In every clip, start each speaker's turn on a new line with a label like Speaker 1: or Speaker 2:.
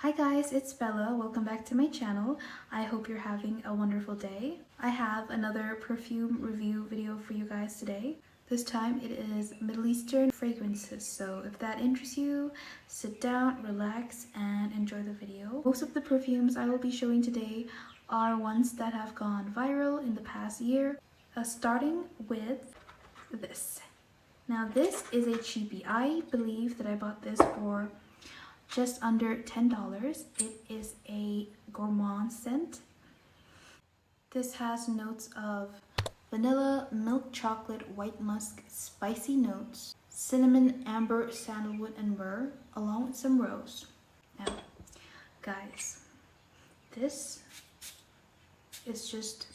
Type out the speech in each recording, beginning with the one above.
Speaker 1: Hi guys, it's Bella. Welcome back to my channel. I hope you're having a wonderful day. I have another perfume review video for you guys today. This time it is Middle Eastern fragrances, so if that interests you, sit down, relax, and enjoy the video. Most of the perfumes I will be showing today are ones that have gone viral in the past year, starting with this. Now this is a cheapie. I believe that I bought this for just under $10. It is a gourmand scent. This has notes of vanilla, milk chocolate, white musk, spicy notes, cinnamon, amber, sandalwood, and myrrh, along with some rose. Now, guys, this is just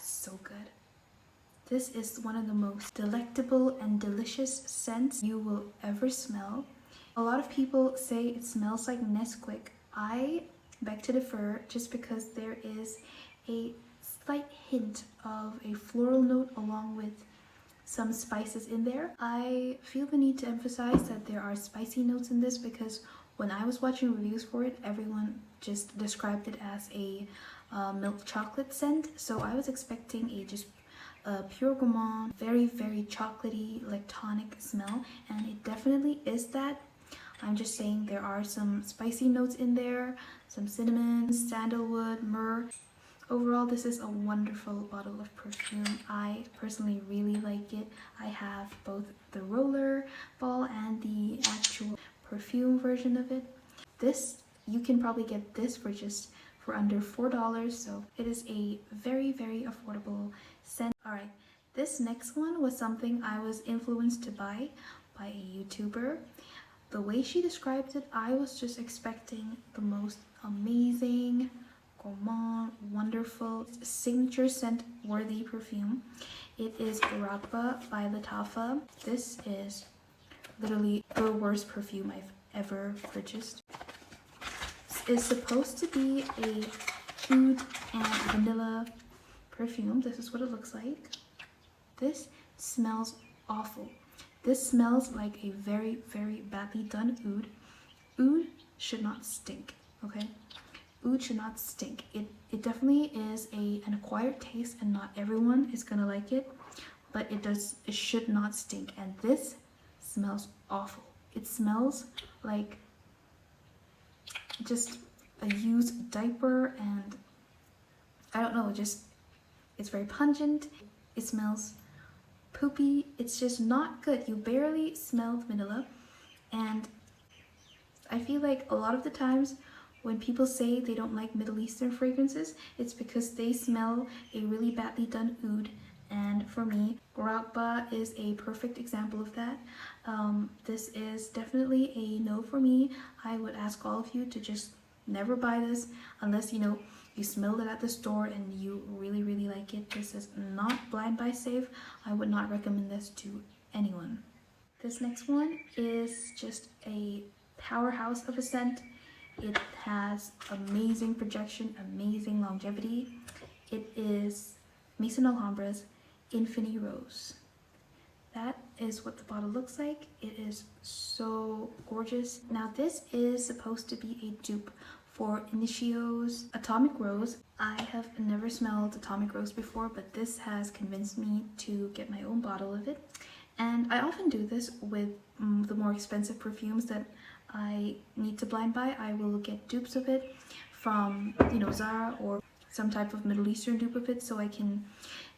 Speaker 1: so good. This is one of the most delectable and delicious scents you will ever smell. A lot of people say it smells like Nesquik. I beg to differ, just because there is a slight hint of a floral note along with some spices in there. I feel the need to emphasize that there are spicy notes in this because when I was watching reviews for it, everyone just described it as a milk chocolate scent. So I was expecting a pure gourmand, very chocolatey, like tonic smell, and it definitely is that. I'm just saying there are some spicy notes in there, some cinnamon, sandalwood, myrrh. Overall, this is a wonderful bottle of perfume. I personally really like it. I have both the roller ball and the actual perfume version of it. This, you can probably get this for under $4, so it is a very affordable scent. Alright, this next one was something I was influenced to buy by a YouTuber. The way she described it, I was just expecting the most amazing, gourmand, wonderful, signature scent worthy perfume. It is Raghba Lattafa. This is literally the worst perfume I've ever purchased. Is supposed to be a oud and vanilla perfume. This is what it looks like. This smells awful. This smells like a very badly done oud. Oud should not stink, okay? Oud should not stink. It definitely is an acquired taste, and not everyone is gonna like it, but it should not stink. And this smells awful. It smells like just a used diaper, and I don't know, it's very pungent. It smells poopy. It's just not good. You barely smell vanilla, and I feel like a lot of the times when people say they don't like Middle Eastern fragrances, it's because they smell a really badly done oud. And for me, Raghba is a perfect example of that. This is definitely a no for me. I would ask all of you to just never buy this unless you smelled it at the store and you really like it. This is not blind buy safe. I would not recommend this to anyone. This next one is just a powerhouse of a scent. It has amazing projection, amazing longevity. It is Maison Alhambra's Infini Rose. That is what the bottle looks like. It is so gorgeous. Now this is supposed to be a dupe for Initio's Atomic Rose. I have never smelled Atomic Rose before, but this has convinced me to get my own bottle of it. And I often do this with the more expensive perfumes that I need to blind buy. I will get dupes of it from Zara or some type of Middle Eastern dupe of it, so I can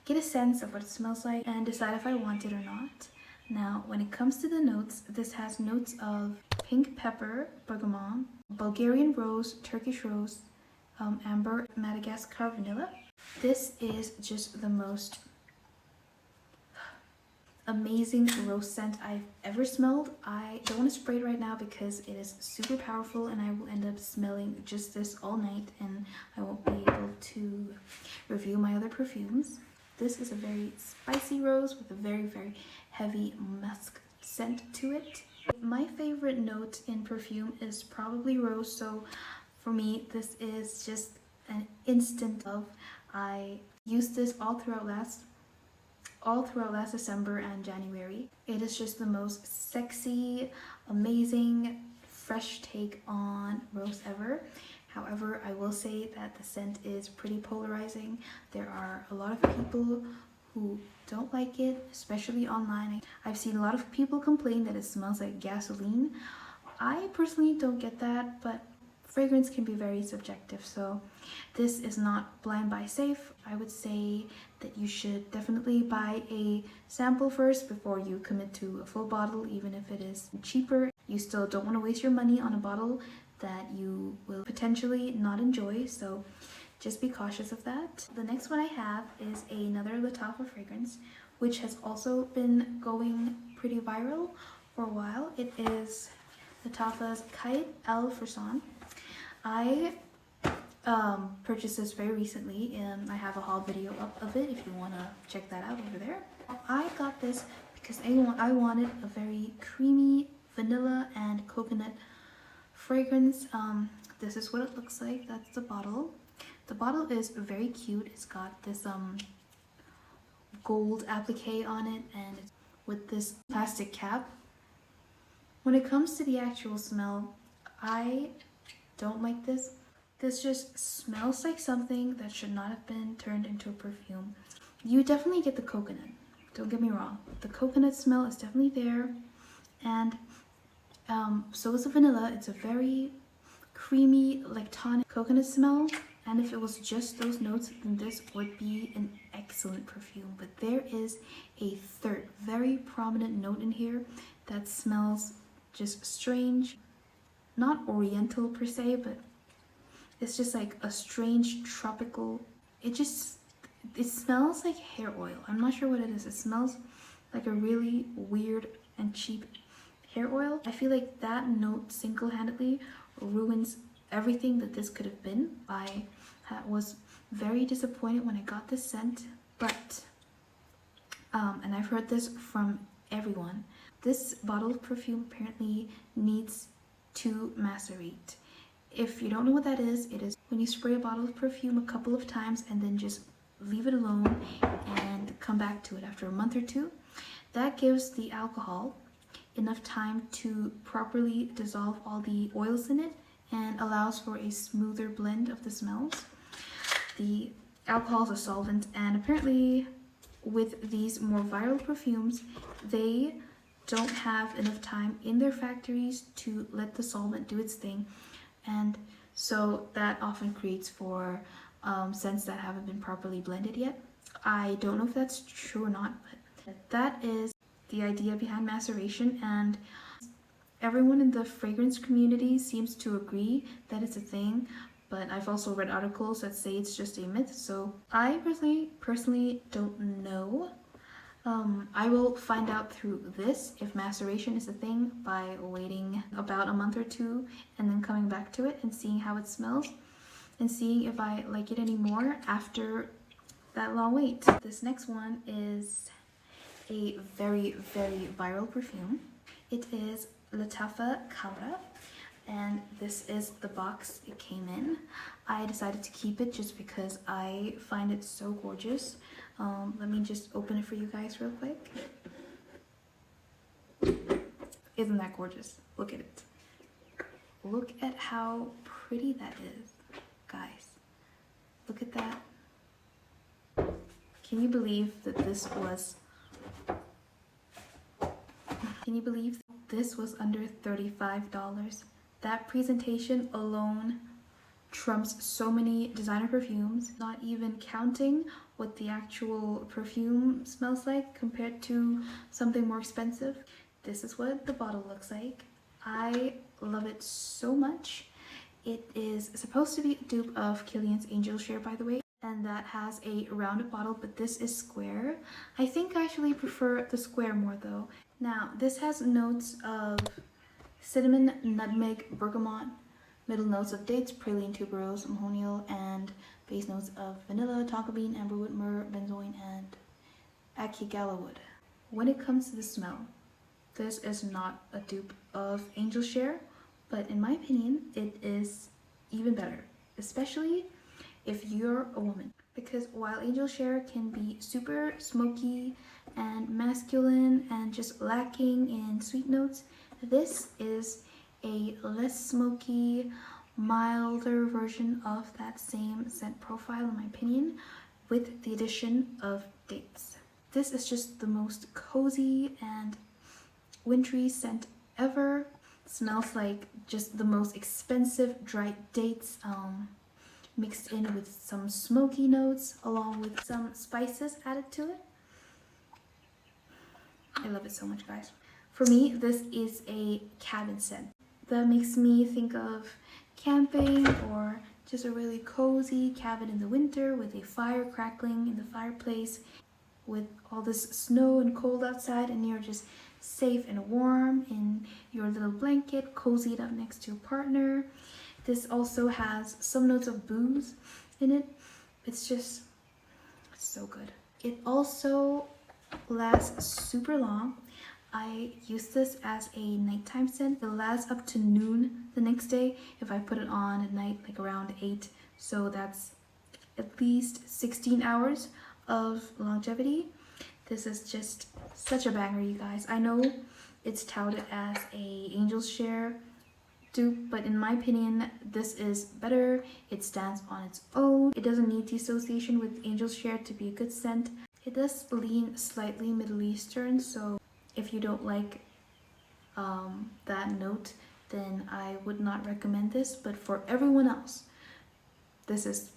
Speaker 1: get a sense of what it smells like and decide if I want it or not. Now, when it comes to the notes, this has notes of pink pepper, bergamot, Bulgarian rose, Turkish rose, amber, Madagascar vanilla. This is just the most amazing rose scent I've ever smelled. I don't want to spray it right now because it is super powerful and I will end up smelling just this all night and I won't be able to review my other perfumes. This is a very spicy rose with a very heavy musk scent to it. My favorite note in perfume is probably rose, so for me this is just an instant love. I used this all throughout last December and January. It is just the most sexy, amazing, fresh take on Rose Ever. However, I will say that the scent is pretty polarizing. There are a lot of people who don't like it, especially online. I've seen a lot of people complain that it smells like gasoline. I personally don't get that, but fragrance can be very subjective, so this is not blind buy safe. I would say that you should definitely buy a sample first before you commit to a full bottle, even if it is cheaper. You still don't want to waste your money on a bottle that you will potentially not enjoy, so just be cautious of that. The next one I have is another Lattafa fragrance, which has also been going pretty viral for a while. It is Lattafa's Qaed Fursan. I purchased this very recently and I have a haul video up of it if you want to check that out over there. I got this because I wanted a very creamy vanilla and coconut fragrance. This is what it looks like. That's the bottle. The bottle is very cute. It's got this gold applique on it and it's with this plastic cap. When it comes to the actual smell, I don't like this. This just smells like something that should not have been turned into a perfume. You definitely get the coconut, don't get me wrong. The coconut smell is definitely there, and so is the vanilla. It's a very creamy, like tonic coconut smell, and if it was just those notes, then this would be an excellent perfume. But there is a third very prominent note in here that smells just strange. Not oriental per se, but it's just like a strange tropical. It smells like hair oil. I'm not sure what it is. It smells like a really weird and cheap hair oil. I feel like that note single-handedly ruins everything that this could have been. I was very disappointed when I got this scent, but and I've heard this from everyone. This bottle of perfume apparently needs to macerate. If you don't know what that is, it is when you spray a bottle of perfume a couple of times and then just leave it alone and come back to it after a month or two. That gives the alcohol enough time to properly dissolve all the oils in it and allows for a smoother blend of the smells. The alcohol is a solvent, and apparently with these more viral perfumes, they don't have enough time in their factories to let the solvent do its thing, and so that often creates for scents that haven't been properly blended yet. I don't know if that's true or not, but that is the idea behind maceration, and everyone in the fragrance community seems to agree that it's a thing, but I've also read articles that say it's just a myth, so I personally don't know. I will find out through this if maceration is a thing by waiting about a month or two and then coming back to it and seeing how it smells and seeing if I like it anymore after that long wait. This next one is a very, very viral perfume. It is Lattafa Khamrah, and this is the box it came in. I decided to keep it just because I find it so gorgeous. Let me just open it for you guys real quick. Isn't that gorgeous? Look at it. Look at how pretty that is, guys. Look at that. Can you believe that this was... Can you believe this was under $35? That presentation alone trumps so many designer perfumes, not even counting what the actual perfume smells like compared to something more expensive. This is what the bottle looks like. I love it so much. It is supposed to be a dupe of Kilian's Angel Share, by the way, and that has a rounded bottle, but this is square. I think I actually prefer the square more though. Now, this has notes of cinnamon, nutmeg, bergamot, middle notes of dates, praline, tuberose, mahonial, and base notes of vanilla, tonka bean, amberwood, myrrh, benzoin, and akigala wood. When it comes to the smell, this is not a dupe of Angel Share, but in my opinion, it is even better, especially if you're a woman. Because while Angel Share can be super smoky and masculine and just lacking in sweet notes, this is a less smoky, milder version of that same scent profile in my opinion, with the addition of dates. This is just the most cozy and wintry scent ever. It smells like just the most expensive dried dates mixed in with some smoky notes along with some spices added to it. I love it so much, guys. For me, this is a cabin scent. That makes me think of camping or just a really cozy cabin in the winter with a fire crackling in the fireplace with all this snow and cold outside, and you're just safe and warm in your little blanket, cozied up next to your partner. This also has some notes of booze in it. It's just so good. It also lasts super long. I use this as a nighttime scent. It lasts up to noon the next day if I put it on at night, like around 8. So that's at least 16 hours of longevity. This is just such a banger, you guys. I know it's touted as a Angel's Share dupe, but in my opinion, this is better. It stands on its own. It doesn't need the association with Angel's Share to be a good scent. It does lean slightly Middle Eastern, so if you don't like that note, then I would not recommend this. But for everyone else, this is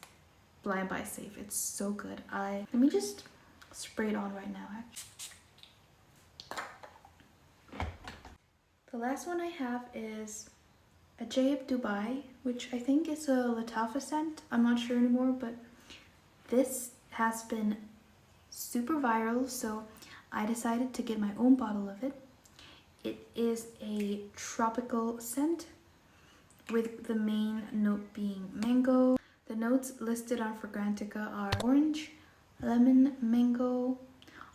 Speaker 1: blind buy safe. It's so good. Let me just spray it on right now. The last one I have is Ajayeb Dubai, which I think is a Lattafa scent. I'm not sure anymore, but this has been super viral, so I decided to get my own bottle of it. It is a tropical scent with the main note being mango. The notes listed on Fragrantica are orange, lemon, mango,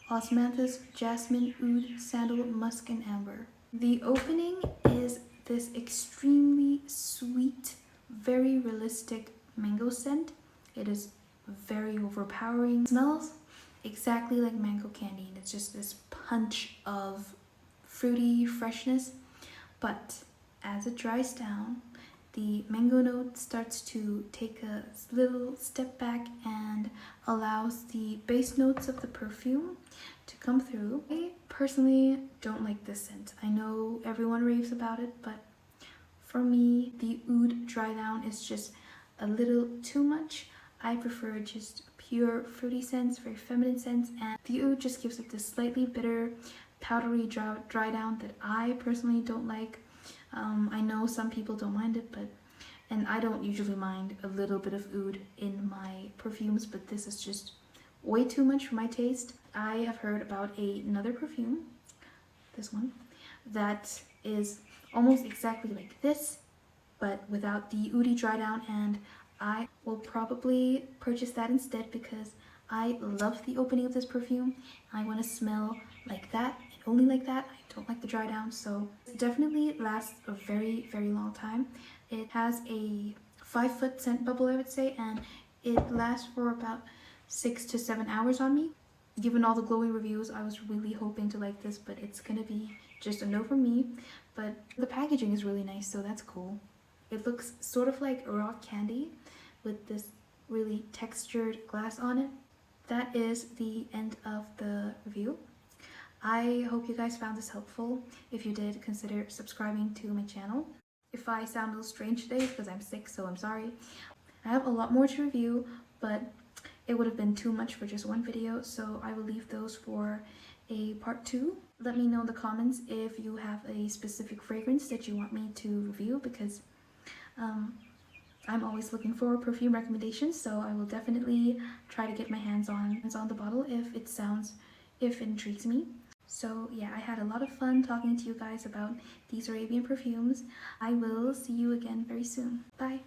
Speaker 1: osmanthus, jasmine, oud, sandal, musk, and amber. The opening is this extremely sweet, very realistic mango scent. It is very overpowering. It smells exactly like mango candy, and it's just this punch of fruity freshness. But as it dries down, the mango note starts to take a little step back and allows the base notes of the perfume to come through. I personally don't like this scent. I know everyone raves about it, but for me, the oud dry down is just a little too much. I prefer just pure fruity scents, very feminine scents, and the oud just gives it this slightly bitter, powdery dry down that I personally don't like. I know some people don't mind it, and I don't usually mind a little bit of oud in my perfumes, but this is just way too much for my taste. I have heard about another perfume, this one, that is almost exactly like this, but without the oudy dry down, and I will probably purchase that instead because I love the opening of this perfume. I want to smell like that and only like that. I don't like the dry down, so it definitely lasts a very, very long time. It has a 5-foot scent bubble, I would say, and it lasts for about 6 to 7 hours on me. Given all the glowing reviews, I was really hoping to like this, but it's gonna be just a no from me. But the packaging is really nice, so that's cool. It looks sort of like rock candy with this really textured glass on it. That is the end of the review. I hope you guys found this helpful. If you did, consider subscribing to my channel. If I sound a little strange today, it's because I'm sick, so I'm sorry. I have a lot more to review, but it would have been too much for just one video, so I will leave those for a part 2. Let me know in the comments if you have a specific fragrance that you want me to review, because I'm always looking for perfume recommendations, so I will definitely try to get my hands on the bottle if it intrigues me. So yeah, I had a lot of fun talking to you guys about these Arabian perfumes. I will see you again very soon. Bye!